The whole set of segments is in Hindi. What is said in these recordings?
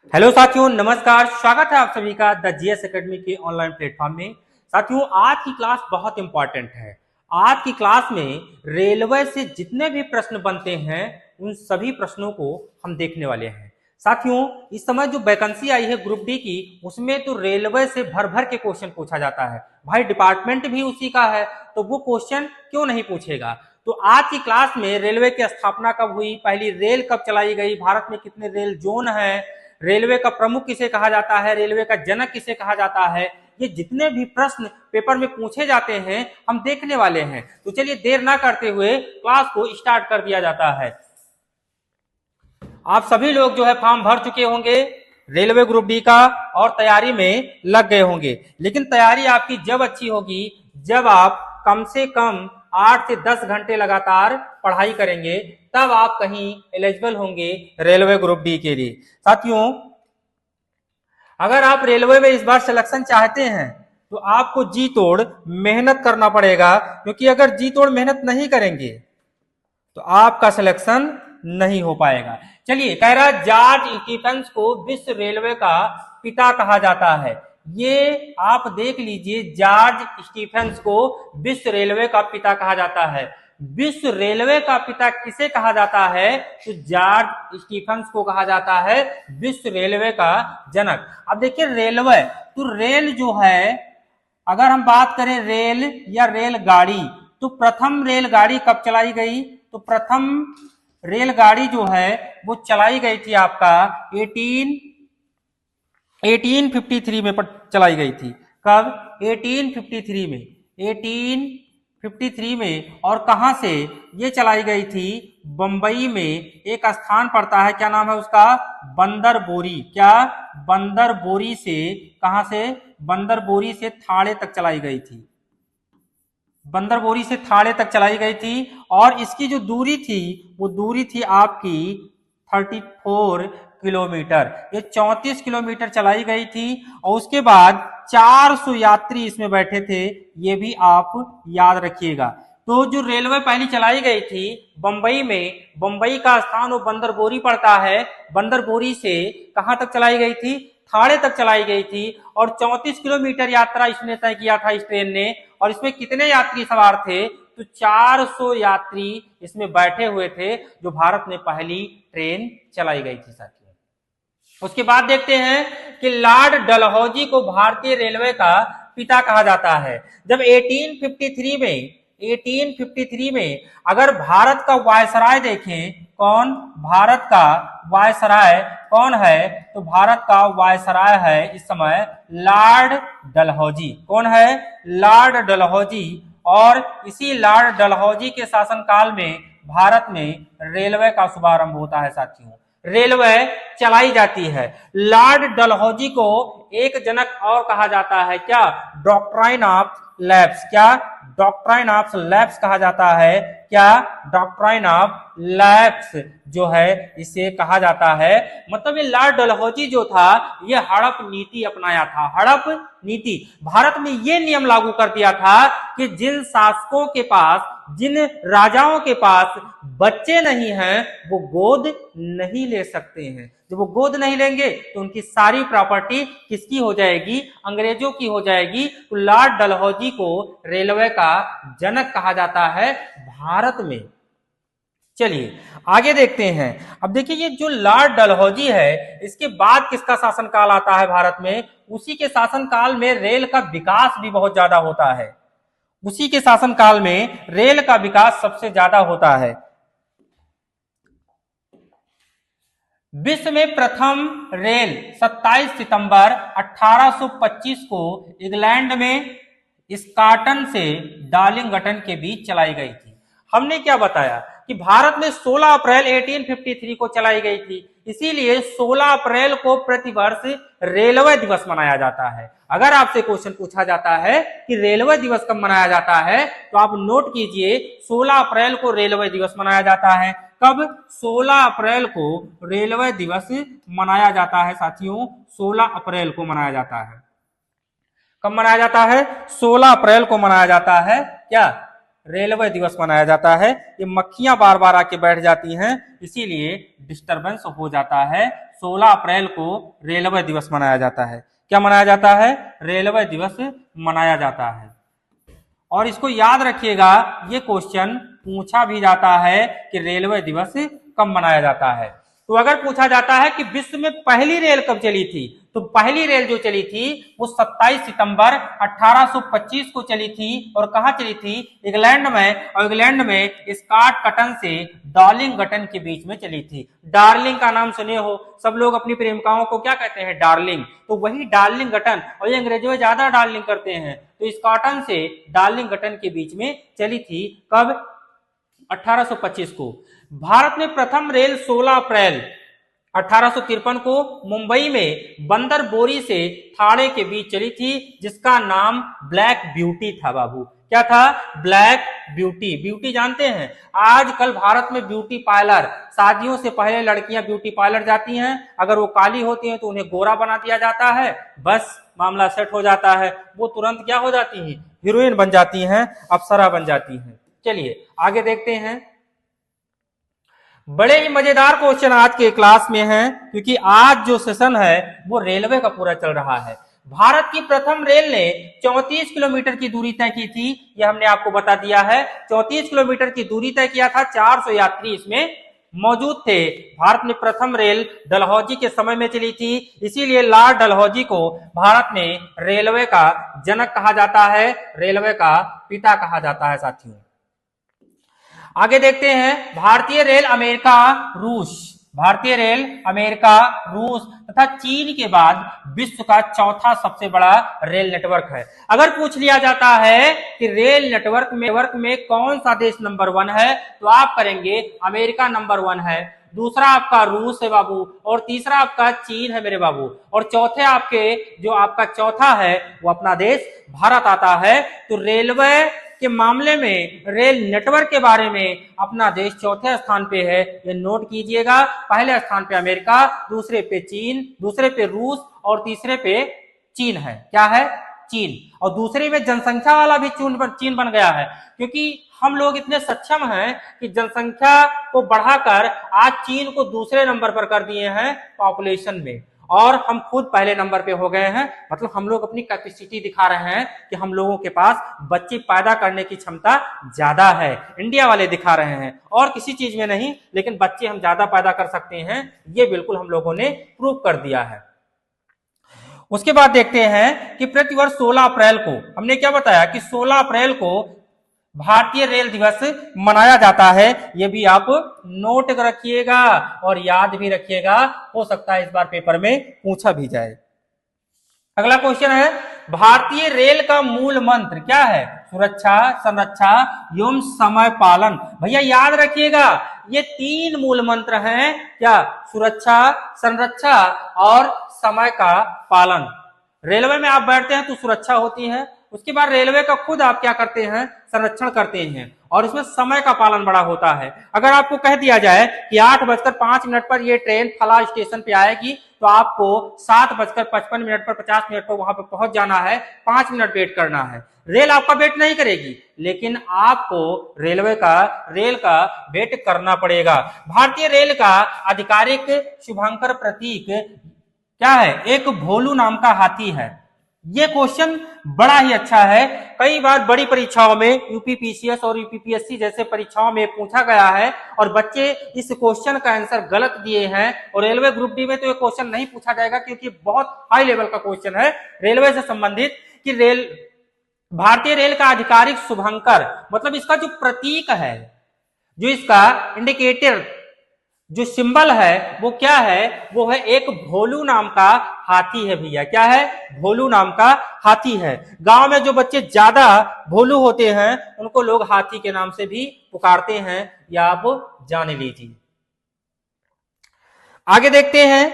हेलो साथियों, नमस्कार। स्वागत है आप सभी का द जीएस एकेडमी के ऑनलाइन प्लेटफॉर्म में। साथियों, आज की क्लास बहुत इंपॉर्टेंट है। आज की क्लास में रेलवे से जितने भी प्रश्न बनते हैं उन सभी प्रश्नों को हम देखने वाले हैं। साथियों, इस समय जो वैकेंसी आई है ग्रुप डी की, उसमें तो रेलवे से भर भर के क्वेश्चन पूछा जाता है। भाई, डिपार्टमेंट भी उसी का है तो वो क्वेश्चन क्यों नहीं पूछेगा। तो आज की क्लास में रेलवे की स्थापना कब हुई, पहली रेल कब चलाई गई, भारत में कितने रेल जोन है, रेलवे का प्रमुख किसे कहा जाता है, रेलवे का जनक किसे कहा जाता है, ये जितने भी प्रश्न पेपर में पूछे जाते हैं हम देखने वाले हैं। तो चलिए देर ना करते हुए क्लास को स्टार्ट कर दिया जाता है। आप सभी लोग जो है फॉर्म भर चुके होंगे रेलवे ग्रुप डी का और तैयारी में लग गए होंगे। लेकिन तैयारी आपकी जब अच्छी होगी जब आप कम से कम 8 से 10 घंटे लगातार पढ़ाई करेंगे, तब आप कहीं एलिजिबल होंगे रेलवे ग्रुप डी के लिए। साथियों, अगर आप रेलवे में इस बार सिलेक्शन चाहते हैं तो आपको जी तोड़ मेहनत करना पड़ेगा, क्योंकि अगर जी तोड़ मेहनत नहीं करेंगे तो आपका सिलेक्शन नहीं हो पाएगा। चलिए, कह रहा जॉर्ज स्टीफेंस को विश्व रेलवे का पिता कहा जाता है। ये आप देख लीजिए, जॉर्ज स्टीफेंस को विश्व रेलवे का पिता कहा जाता है। विश्व रेलवे का पिता किसे कहा जाता है? तो जॉर्ज स्टीफेंस को कहा जाता है विश्व रेलवे का जनक। अब देखिए रेलवे, तो रेल जो है, अगर हम बात करें रेल या रेलगाड़ी, तो प्रथम रेलगाड़ी कब चलाई गई? तो प्रथम रेलगाड़ी जो है वो चलाई गई थी आपका 1853 में चलाई गई थी। कब? 1853 में। 1853 में। और कहां से ये चलाई गई थी? बंबई में एक स्थान पड़ता है, क्या नाम है उसका? बंदरबोरी। क्या? बंदरबोरी से। कहां से? बंदरबोरी से थाड़े तक चलाई गई थी। बंदरबोरी से थाड़े तक चलाई गई थी। और इसकी जो दूरी थी वो दूरी थी आपकी 34 किलोमीटर। ये 34 किलोमीटर चलाई गई थी। और उसके बाद 400 यात्री इसमें बैठे थे, ये भी आप याद रखिएगा। तो जो रेलवे पहली चलाई गई थी बंबई में, बंबई का स्थान वो बंदरबोरी पड़ता है। बंदरबोरी से कहां तक चलाई गई थी? थाड़े तक चलाई गई थी। और 34 किलोमीटर यात्रा इसने तय किया था इस ट्रेन ने। और इसमें कितने यात्री सवार थे? तो 400 यात्री इसमें बैठे हुए थे, जो भारत में पहली ट्रेन चलाई गई थी साथियों। उसके बाद देखते हैं कि लॉर्ड डलहौजी को भारतीय रेलवे का पिता कहा जाता है। जब 1853 में अगर भारत का वायसराय देखें, कौन भारत का वायसराय कौन है? तो भारत का वायसराय है इस समय लॉर्ड डलहौजी। कौन है? लॉर्ड डलहौजी। और इसी लॉर्ड डलहौजी के शासनकाल में भारत में रेलवे का शुभारंभ होता है साथियों। रेलवे चलाई जाती है। लॉर्ड डलहौजी को एक जनक और कहा जाता है, क्या? Doctrine of lapse. क्या? डॉक्ट्राइन ऑफ लैप्स कहा जाता है। क्या? डॉक्ट्राइन ऑफ लैप्स जो है इसे कहा जाता है। मतलब ये लॉर्ड डलहौजी जो था ये हड़प नीति अपनाया था। हड़प नीति। भारत में ये नियम लागू कर दिया था कि जिन शासकों के पास, जिन राजाओं के पास बच्चे नहीं हैं वो गोद नहीं ले सकते हैं। जब वो गोद नहीं लेंगे तो उनकी सारी प्रॉपर्टी किसकी हो जाएगी? अंग्रेजों की हो जाएगी। तो लॉर्ड डलहौजी को रेलवे का जनक कहा जाता है भारत में। चलिए आगे देखते हैं। अब देखिए, ये जो लॉर्ड डलहौजी है इसके बाद किसका शासनकाल आता है भारत में? उसी के शासनकाल में रेल का विकास भी बहुत ज्यादा होता है। उसी के शासनकाल में रेल का विकास सबसे ज्यादा होता है। विश्व में प्रथम रेल 27 सितंबर 1825 को इंग्लैंड में स्कॉटन से डार्लिंगटन के बीच चलाई गई थी। हमने क्या बताया कि भारत में 16 अप्रैल 1853 को चलाई गई थी। इसीलिए 16 अप्रैल को प्रतिवर्ष रेलवे दिवस मनाया जाता है। अगर आपसे क्वेश्चन पूछा जाता है कि रेलवे दिवस कब मनाया जाता है, तो आप नोट कीजिए 16 अप्रैल को रेलवे दिवस मनाया जाता है। कब? 16 अप्रैल को रेलवे दिवस मनाया जाता है साथियों। 16 अप्रैल को मनाया जाता है। कब मनाया जाता है? 16 अप्रैल को मनाया जाता है क्या? रेलवे दिवस मनाया जाता है? ये मक्खियां बार बार आके बैठ जाती हैं, इसीलिए डिस्टरबेंस हो जाता है। 16 अप्रैल को रेलवे दिवस मनाया जाता है। क्या मनाया जाता है? रेलवे दिवस मनाया जाता है। और इसको याद रखिएगा, ये क्वेश्चन पूछा भी जाता है कि रेलवे दिवस कब मनाया जाता है। तो अगर पूछा जाता है कि विश्व में पहली रेल कब चली थी, तो पहली रेल जो चली थी वो 27 सितंबर 1825 को चली थी। और कहां चली थी? इंग्लैंड में। और इंग्लैंड में स्कॉटकटन से डार्लिंगटन के बीच में चली थी। डार्लिंग का नाम सुने हो, सब लोग अपनी प्रेमिकाओं को क्या कहते हैं? डार्लिंग। तो वही डार्लिंगटन, और ये अंग्रेजों में ज्यादा डार्लिंग करते हैं, तो स्कॉटन से डार्लिंगटन के बीच में चली थी। कब? 1825 को। भारत में प्रथम रेल 16 अप्रैल 1853 को मुंबई में बंदर बोरी से ठाणे के बीच चली थी, जिसका नाम ब्लैक ब्यूटी था। बाबू क्या था? Black beauty. ब्यूटी जानते हैं? आजकल भारत में ब्यूटी पार्लर, शादियों से पहले लड़कियां ब्यूटी पार्लर जाती हैं, अगर वो काली होती हैं तो उन्हें गोरा बना दिया जाता है, बस मामला सेट हो जाता है। वो तुरंत क्या हो जाती हैं? हीरोइन बन जाती हैं, अप्सरा बन जाती हैं। चलिए आगे देखते हैं। बड़े ही मजेदार क्वेश्चन आज के क्लास में हैं, क्योंकि आज जो सेशन है वो रेलवे का पूरा चल रहा है। भारत की प्रथम रेल ने 34 किलोमीटर की दूरी तय की थी, ये हमने आपको बता दिया है। 34 किलोमीटर की दूरी तय किया था, 400 यात्री इसमें मौजूद थे। भारत में प्रथम रेल डलहौजी के समय में चली थी, इसीलिए लॉर्ड डलहौजी को भारत में रेलवे का जनक कहा जाता है, रेलवे का पिता कहा जाता है साथियों। आगे देखते हैं। भारतीय रेल अमेरिका, रूस, भारतीय रेल अमेरिका, रूस तथा चीन के बाद विश्व का चौथा सबसे बड़ा रेल नेटवर्क है। अगर पूछ लिया जाता है कि रेल नेटवर्क में कौन सा देश नंबर 1 है, तो आप करेंगे अमेरिका नंबर 1 है, दूसरा आपका रूस है बाबू, और तीसरा आपका चीन है मेरे बाबू, और चौथे आपके जो आपका चौथा है वो अपना देश भारत आता है। तो रेलवे के मामले में, रेल नेटवर्क के बारे में अपना देश चौथे स्थान पे है, ये नोट कीजिएगा। पहले स्थान पे अमेरिका, दूसरे पे चीन, दूसरे पे रूस और तीसरे पे चीन है। क्या है? चीन। और दूसरे में जनसंख्या वाला भी चीन बन गया है, क्योंकि हम लोग इतने सक्षम हैं कि जनसंख्या को बढ़ाकर आज चीन को दूसरे नंबर पर कर दिए हैं पॉपुलेशन में, और हम खुद पहले नंबर पे हो गए हैं। मतलब हम लोग अपनी कैपेसिटी दिखा रहे हैं कि हम लोगों के पास बच्चे पैदा करने की क्षमता ज्यादा है। इंडिया वाले दिखा रहे हैं, और किसी चीज में नहीं, लेकिन बच्चे हम ज्यादा पैदा कर सकते हैं, ये बिल्कुल हम लोगों ने प्रूव कर दिया है। उसके बाद देखते हैं कि प्रतिवर्ष 16 अप्रैल को, हमने क्या बताया कि 16 अप्रैल को भारतीय रेल दिवस मनाया जाता है। ये भी आप नोट रखिएगा और याद भी रखिएगा, हो सकता है इस बार पेपर में पूछा भी जाए। अगला क्वेश्चन है, भारतीय रेल का मूल मंत्र क्या है? सुरक्षा, संरक्षा एवं समय पालन। भैया याद रखिएगा, ये 3 मूल मंत्र हैं। क्या? सुरक्षा, संरक्षा और समय का पालन। रेलवे में आप बैठते हैं तो सुरक्षा होती है, उसके बाद रेलवे का खुद आप क्या करते हैं? संरक्षण करते हैं, और इसमें समय का पालन बड़ा होता है। अगर आपको कह दिया जाए कि 8:05 पर ये ट्रेन फला स्टेशन पे आएगी, तो आपको 7:55 पर 50 पर वहां पर पहुंच जाना है, 5 मिनट वेट करना है। रेल आपका वेट नहीं करेगी, लेकिन आपको रेल का वेट करना पड़ेगा। भारतीय रेल का आधिकारिक शुभंकर प्रतीक क्या है? एक भोलू नाम का हाथी है। ये क्वेश्चन बड़ा ही अच्छा है, कई बार बड़ी परीक्षाओं में यूपीपीसीएस और यूपीपीएससी जैसे परीक्षाओं में पूछा गया है, और बच्चे इस क्वेश्चन का आंसर गलत दिए हैं। और रेलवे ग्रुप डी में तो ये क्वेश्चन नहीं पूछा जाएगा, क्योंकि बहुत हाई लेवल का क्वेश्चन है रेलवे से संबंधित, कि भारतीय रेल का आधिकारिक शुभंकर, मतलब इसका जो प्रतीक है, जो इसका इंडिकेटर, जो सिंबल है वो क्या है? वो है एक भोलू नाम का हाथी है भैया। क्या है? भोलू नाम का हाथी है। गांव में जो बच्चे ज्यादा भोलू होते हैं उनको लोग हाथी के नाम से भी पुकारते हैं, या आप जान लीजिए। आगे देखते हैं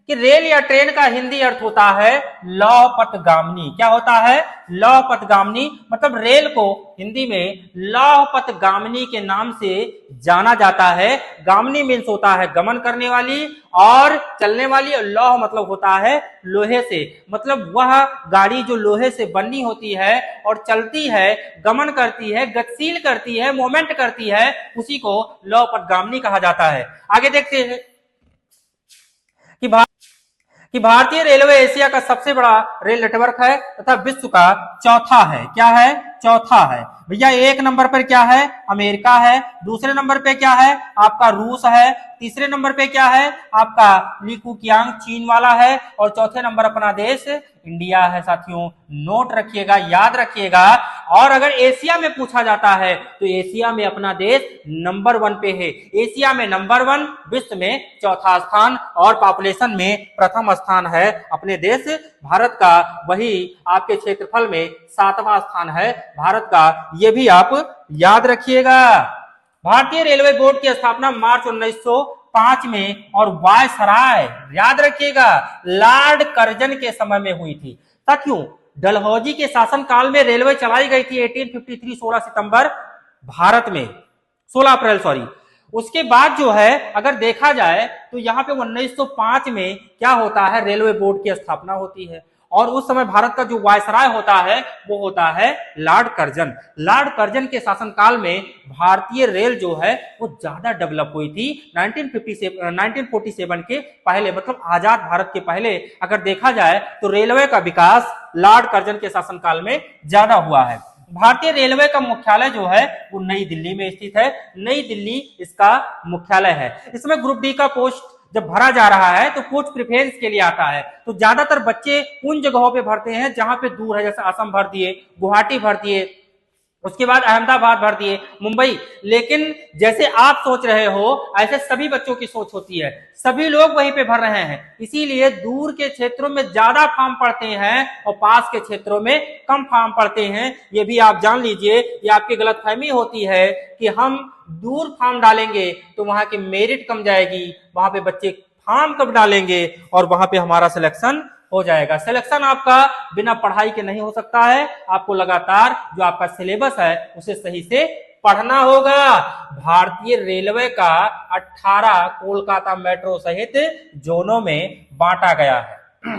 कि रेल या ट्रेन का हिंदी अर्थ होता है लौह पथगामिनी। क्या होता है? लौह पथगामिनी। मतलब रेल को हिंदी में लौह पथगामिनी के नाम से जाना जाता है। गामिनी मीन्स होता है गमन करने वाली और चलने वाली, और लौह मतलब होता है लोहे से। मतलब वह गाड़ी जो लोहे से बनी होती है और चलती है, गमन करती है, गतिशील करती है, मूवमेंट करती है, उसी को लौह पथगामिनी कहा जाता है। आगे देखते हैं कि भारतीय रेलवे एशिया का सबसे बड़ा रेल नेटवर्क है तथा विश्व का चौथा है। क्या है? चौथा है। भैया एक नंबर पर क्या है? अमेरिका है। दूसरे नंबर पे क्या है? आपका रूस है। तीसरे नंबर पे क्या है? आपका लीकुकियांग चीन वाला है। और चौथे नंबर अपना देश इंडिया है। साथियों नोट रखिएगा, याद रखिएगा। और अगर एशिया में पूछा जाता है तो एशिया में अपना देश नंबर 1 पे है। एशिया में नंबर 1, विश्व में चौथा स्थान और पॉपुलेशन में प्रथम स्थान है अपने देश भारत का। वही आपके क्षेत्रफल में 7वां स्थान है भारत का। ये भी आप याद रखिएगा। भारतीय रेलवे बोर्ड की स्थापना मार्च 1905 में और वायसराय, याद रखिएगा, लॉर्ड कर्जन के समय में हुई थी। साथियों डलहौजी के शासनकाल में रेलवे चलाई गई थी 1853 16 सितंबर भारत में, 16 अप्रैल सॉरी। उसके बाद जो है अगर देखा जाए तो यहाँ पे 1905 में क्या होता है, रेलवे बोर्ड की स्थापना होती है। और उस समय भारत का जो वायसराय होता है वो होता है लॉर्ड कर्जन। लॉर्ड कर्जन के शासनकाल में भारतीय रेल जो है वो ज्यादा डेवलप हुई थी 1947 के पहले, मतलब आजाद भारत के पहले अगर देखा जाए तो रेलवे का विकास लॉर्ड कर्जन के शासनकाल में ज्यादा हुआ है। भारतीय रेलवे का मुख्यालय जो है वो नई दिल्ली में स्थित है। नई दिल्ली इसका मुख्यालय है। इसमें ग्रुप डी का पोस्ट जब भरा जा रहा है तो पोस्ट प्रेफरेंस के लिए आता है, तो ज्यादातर बच्चे उन जगहों पे भरते हैं जहां पे दूर है, जैसे असम भर दिए, गुवाहाटी भर दिए, उसके बाद अहमदाबाद भर दिए, मुंबई। लेकिन जैसे आप सोच रहे हो ऐसे सभी बच्चों की सोच होती है, सभी लोग वहीं पे भर रहे हैं। इसीलिए दूर के क्षेत्रों में ज्यादा फॉर्म पड़ते हैं और पास के क्षेत्रों में कम फॉर्म पड़ते हैं। ये भी आप जान लीजिए। ये आपकी गलतफहमी होती है कि हम दूर फॉर्म डालेंगे तो वहां की मेरिट कम जाएगी, वहां पे बच्चे फॉर्म कब डालेंगे और वहां पे हमारा सिलेक्शन हो जाएगा। सिलेक्शन आपका बिना पढ़ाई के नहीं हो सकता है। आपको लगातार जो आपका सिलेबस है उसे सही से पढ़ना होगा। भारतीय रेलवे का 18 कोलकाता मेट्रो सहित जोनों में बांटा गया है।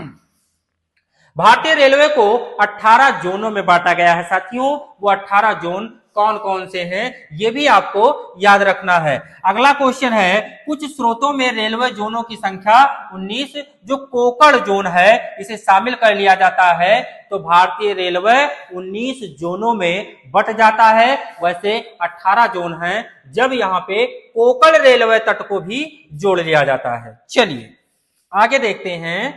भारतीय रेलवे को 18 जोनों में बांटा गया है। साथियों वो 18 जोन कौन कौन से हैं ये भी आपको याद रखना है। अगला क्वेश्चन है, कुछ स्रोतों में रेलवे जोनों की संख्या 19, जो कोकड़ जोन है इसे शामिल कर लिया जाता है तो भारतीय रेलवे 19 जोनों में बट जाता है। वैसे 18 जोन हैं जब यहाँ पे कोकड़ रेलवे तट को भी जोड़ लिया जाता है। चलिए आगे देखते हैं।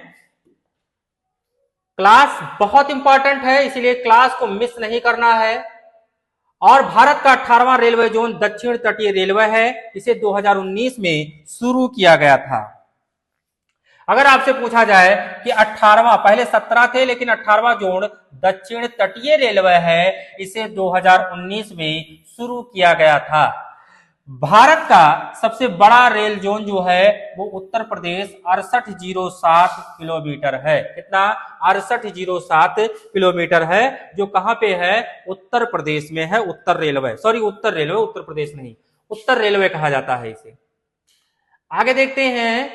क्लास बहुत इंपॉर्टेंट है, इसलिए क्लास को मिस नहीं करना है। और भारत का 18वां रेलवे जोन दक्षिण तटीय रेलवे है। इसे 2019 में शुरू किया गया था। अगर आपसे पूछा जाए कि 18वां, पहले 17 थे लेकिन 18वां जोन दक्षिण तटीय रेलवे है, इसे 2019 में शुरू किया गया था। भारत का सबसे बड़ा रेल जोन जो है वो उत्तर प्रदेश 6807 किलोमीटर है। कितना? 6807 किलोमीटर है, जो कहां पे है? उत्तर प्रदेश में है। उत्तर रेलवे, सॉरी उत्तर रेलवे, उत्तर प्रदेश नहीं, उत्तर रेलवे कहा जाता है इसे। आगे देखते हैं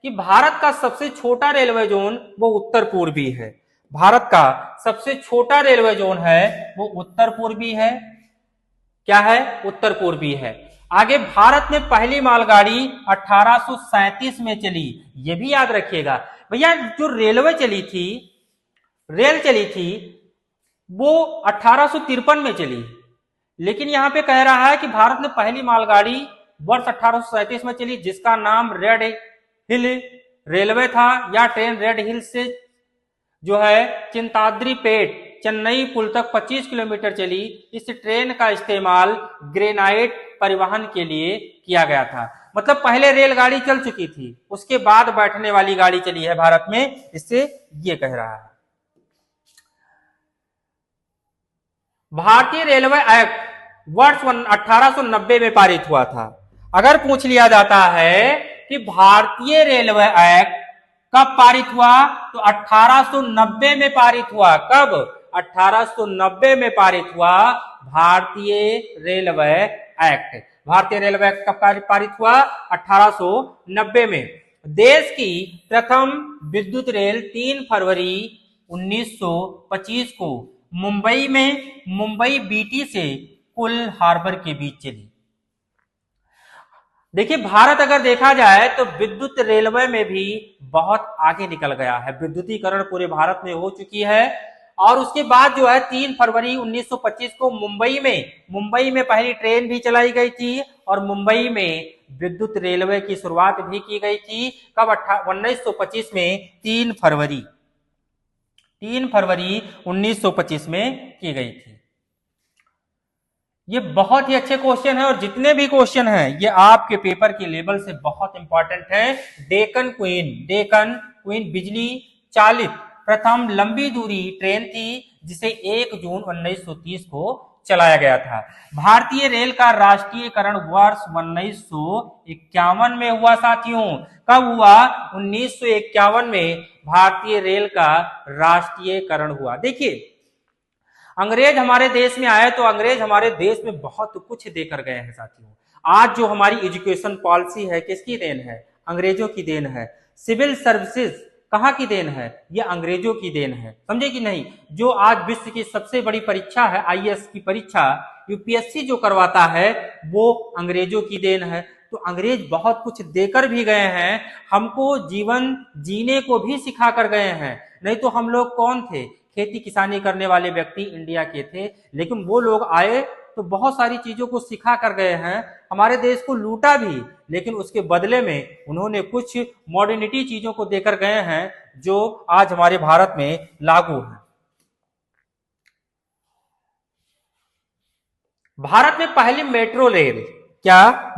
कि भारत का सबसे छोटा रेलवे जोन वो उत्तर पूर्वी है। भारत का सबसे छोटा रेलवे जोन है वो उत्तर पूर्वी है। क्या है? उत्तर पूर्वी है। आगे भारत में पहली मालगाड़ी 1837 में चली, ये भी याद रखिएगा। भैया जो रेलवे चली थी, रेल चली थी वो 1853 में चली, लेकिन यहां पे कह रहा है कि भारत में पहली मालगाड़ी वर्ष 1837 में चली जिसका नाम रेड हिल रेलवे था, या ट्रेन रेड हिल से जो है चिंताद्री पेट चेन्नई पुल तक 25 किलोमीटर चली। इस ट्रेन का इस्तेमाल ग्रेनाइट परिवहन के लिए किया गया था। मतलब पहले रेलगाड़ी चल चुकी थी, उसके बाद बैठने वाली गाड़ी चली है भारत में, इससे ये कह रहा है। भारतीय रेलवे एक्ट वर्ष 1890 में पारित हुआ था। अगर पूछ लिया जाता है कि भारतीय रेलवे एक्ट कब पारित हुआ? तो 1890 में पारित हुआ। कब? 1890 में पारित हुआ भारतीय रेलवे एक्ट। भारतीय रेलवे एक्ट कब पारित हुआ? 1890 में। देश की प्रथम विद्युत रेल 3 फरवरी 1925 को मुंबई में मुंबई बीटी से कुल हार्बर के बीच चली। देखिए, भारत अगर देखा जाए तो विद्युत रेलवे में भी बहुत आगे निकल गया है। विद्युतीकरण पूरे भारत में हो चुकी है। और उसके बाद जो है 3 फरवरी 1925 को मुंबई में पहली ट्रेन भी चलाई गई थी और मुंबई में विद्युत रेलवे की शुरुआत भी की गई थी। कब? 1925 में 3 फरवरी 1925 में की गई थी। ये बहुत ही अच्छे क्वेश्चन है और जितने भी क्वेश्चन हैं ये आपके पेपर के लेवल से बहुत इंपॉर्टेंट है। डेक्कन क्वीन बिजली चालित प्रथम लंबी दूरी ट्रेन थी जिसे 1 जून 1930 को चलाया गया था। भारतीय रेल का राष्ट्रीयकरण वर्ष 1951 में हुआ साथियों। कब हुआ? 1951 में भारतीय रेल का राष्ट्रीयकरण हुआ। देखिए, अंग्रेज हमारे देश में आए तो अंग्रेज हमारे देश में बहुत कुछ देकर गए हैं साथियों। आज जो हमारी एजुकेशन पॉलिसी है किसकी देन है? अंग्रेजों की देन है। सिविल सर्विसेज कहाँ की देन है? ये अंग्रेजों की देन है। समझे कि नहीं? जो आज विश्व की सबसे बड़ी परीक्षा है आईएएस की परीक्षा, यूपीएससी जो करवाता है वो अंग्रेजों की देन है। तो अंग्रेज बहुत कुछ देकर भी गए हैं, हमको जीवन जीने को भी सिखा कर गए हैं। नहीं तो हम लोग कौन थे? खेती किसानी करने वाले व्यक्ति इंडिया के थे, लेकिन वो लोग आए तो बहुत सारी चीजों को सिखा कर गए हैं। हमारे देश को लूटा भी, लेकिन उसके बदले में उन्होंने कुछ मॉडर्निटी चीजों को देकर गए हैं जो आज हमारे भारत में लागू है। भारत में पहली मेट्रो रेल क्या?